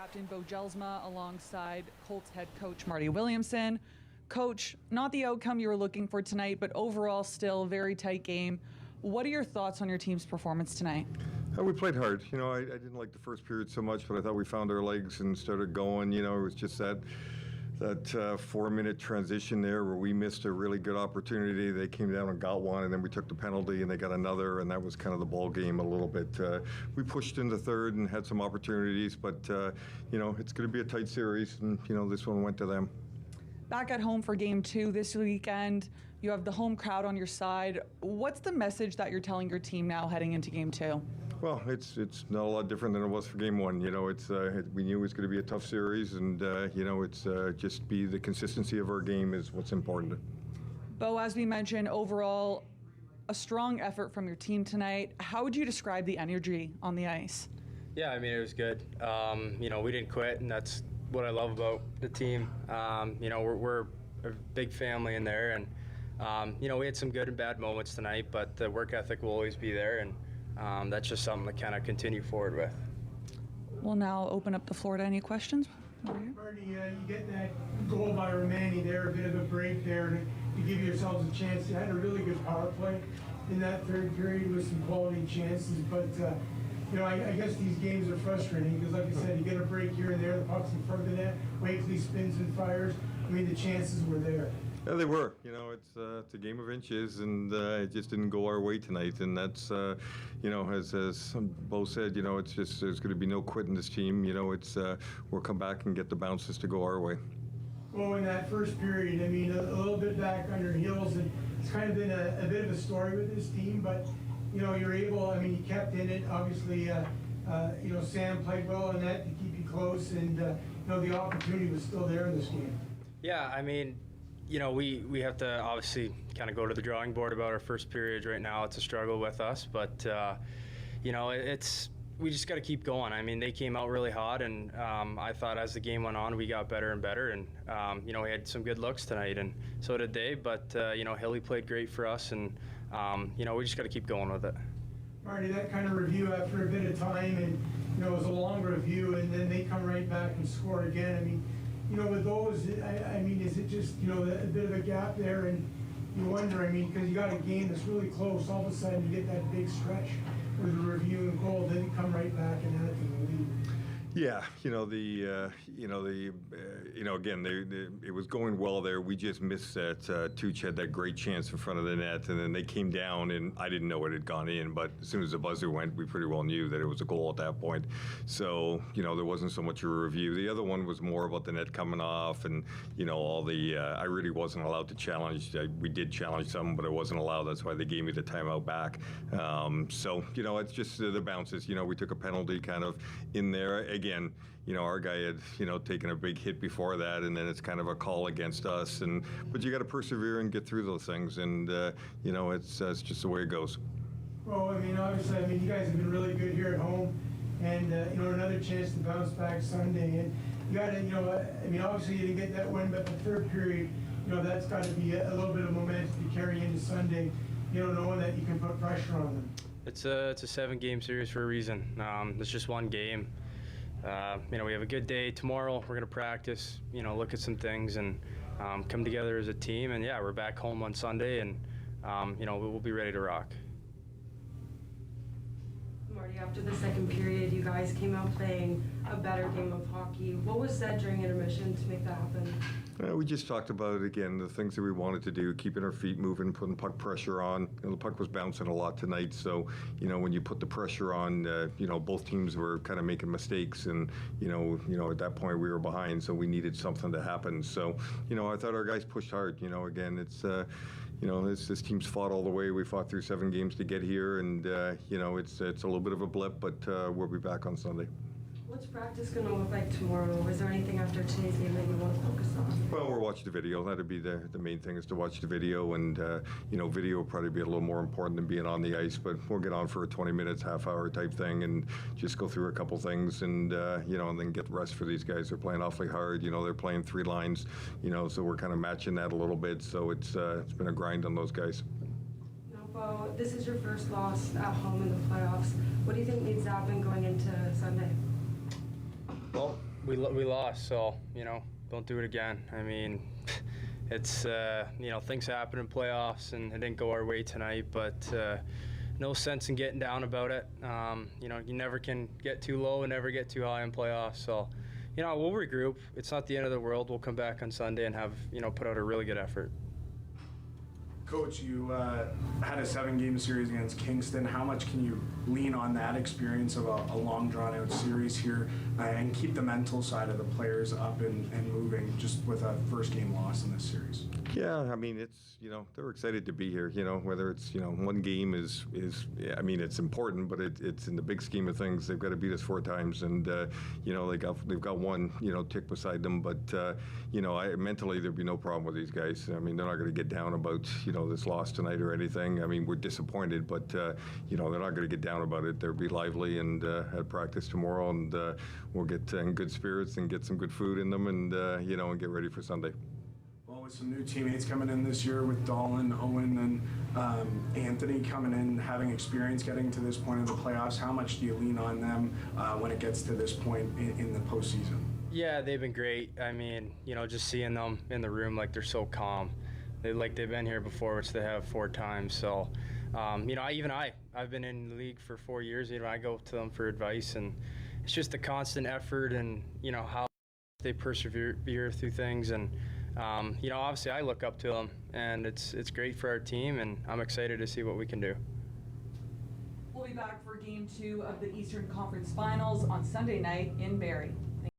captain Beau Jelsma alongside Colts head coach Marty Williamson. Coach, not the outcome you were looking for tonight, but overall still very tight game. What are your thoughts on your team's performance tonight? We played hard. I didn't like the first period so much, but I thought we found our legs and started going. It was just that 4-minute transition there where we missed a really good opportunity. They came down and got one, and then we took the penalty and they got another, and that was kind of the ball game a little bit. We pushed into third and had some opportunities, but it's going to be a tight series, and this one went to them. Back at home for game 2 this weekend, you have the home crowd on your side. What's the message that you're telling your team now heading into game 2? Well, it's not a lot different than it was for game 1. We knew it was going to be a tough series, and it's just be the consistency of our game is what's important. Beau, as we mentioned, overall, a strong effort from your team tonight. How would you describe the energy on the ice? Yeah, it was good. We didn't quit, and that's what I love about the team. We're a big family in there, and we had some good and bad moments tonight, but the work ethic will always be there, and that's just something to kind of continue forward with. We'll now open up the floor to any questions. Marty, you get that goal by Romani there, a bit of a break there to give yourselves a chance. You had a really good power play in that third period with some quality chances, but I guess these games are frustrating because, like I said, you get a break here and there, the puck's in front of the net, Wakely spins and fires. The chances were there. Yeah, they were. It's a game of inches, and it just didn't go our way tonight. And that's, as Beau said, it's just there's going to be no quitting this team. We'll come back and get the bounces to go our way. Well, in that first period, a little bit back on your heels, and it's kind of been a bit of a story with this team, but you're able. You kept in it. Obviously, Sam played well in that to keep you close, and the opportunity was still there in this game. Yeah, we have to obviously kind of go to the drawing board about our first period right now. It's a struggle with us, but we just got to keep going. They came out really hot, and I thought as the game went on, we got better and better, and we had some good looks tonight, and so did they. But Hilly played great for us, and we just got to keep going with it. Marty, that kind of review after a bit of time, and it was a long review, and then they come right back and score again. With those, is it just a bit of a gap there, and you wonder, because you got a game that's really close, all of a sudden you get that big stretch with a review and goal, then you come right back and add it to the lead. Yeah, again, it was going well there. We just missed that. Tooch had that great chance in front of the net, and then they came down, and I didn't know it had gone in, but as soon as the buzzer went, we pretty well knew that it was a goal at that point. So, there wasn't so much a review. The other one was more about the net coming off, and, all the, I really wasn't allowed to challenge. We did challenge some, but I wasn't allowed. That's why they gave me the timeout back. It's just the bounces. We took a penalty kind of in there. Again, our guy had, taken a big hit before that, and then it's kind of a call against us. But you got to persevere and get through those things, and it's just the way it goes. Well, obviously, you guys have been really good here at home, and another chance to bounce back Sunday. And you got to, obviously you didn't get that win, but the third period, that's got to be a little bit of momentum to carry into Sunday. Knowing that you can put pressure on them. It's a 7-game series for a reason. It's just one game. We have a good day tomorrow. We're going to practice, look at some things and come together as a team. And, we're back home on Sunday, and, we'll be ready to rock. Marty, after the second period, you guys came out playing a better game of hockey. What was said during intermission to make that happen? We just talked about, again, the things that we wanted to do, keeping our feet moving, putting puck pressure on. The puck was bouncing a lot tonight, so, when you put the pressure on, both teams were kind of making mistakes, and, at that point we were behind, so we needed something to happen. So, I thought our guys pushed hard. Again, it's, this team's fought all the way. We fought through 7 games to get here, and, it's a little bit of a blip, but we'll be back on Sunday. What's practice going to look like tomorrow? Is there anything after today's game that you want to focus on? Well, we'll watch the video. That'd be the main thing, is to watch the video, and video will probably be a little more important than being on the ice. But we'll get on for a 20 minutes, half-hour type thing, and just go through a couple things, and and then get the rest for these guys. They're playing awfully hard. They're playing 3 lines. So we're kind of matching that a little bit. So it's been a grind on those guys. Now, Beau, this is your first loss at home in the playoffs. What do you think needs to happen going into Sunday? Well, we lost, so, you know, don't do it again. I mean, it's, you know, things happen in playoffs, and it didn't go our way tonight, but no sense in getting down about it. You know, you never can get too low and never get too high in playoffs, so, you know, we'll regroup. It's not the end of the world. We'll come back on Sunday and have, you know, put out a really good effort. Coach, you had a 7-game series against Kingston. How much can you lean on that experience of a long, drawn-out series here and keep the mental side of the players up and moving just with a first-game loss in this series? Yeah, I mean, it's, you know, they're excited to be here, you know, whether it's, you know, one game is I mean, it's important, but it's in the big scheme of things. They've got to beat us 4 times, and, you know, they've got one, you know, tick beside them, but, you know, mentally there'd be no problem with these guys. I mean, they're not going to get down about, you know, this loss tonight or anything. I mean, we're disappointed, but, you know, they're not going to get down about it. They'll be lively and at practice tomorrow, and we'll get in good spirits and get some good food in them, and, you know, and get ready for Sunday. Well, with some new teammates coming in this year with Dolan, Owen, and Anthony coming in, having experience getting to this point of the playoffs, how much do you lean on them when it gets to this point in the postseason? Yeah, they've been great. I mean, you know, just seeing them in the room, like, they're so calm. They've been here before, which they have 4 times. So, you know, I've been in the league for 4 years. You know, I go to them for advice, and it's just the constant effort and, you know, how they persevere through things. And, you know, obviously I look up to them, and it's great for our team, and I'm excited to see what we can do. We'll be back for Game 2 of the Eastern Conference Finals on Sunday night in Barrie.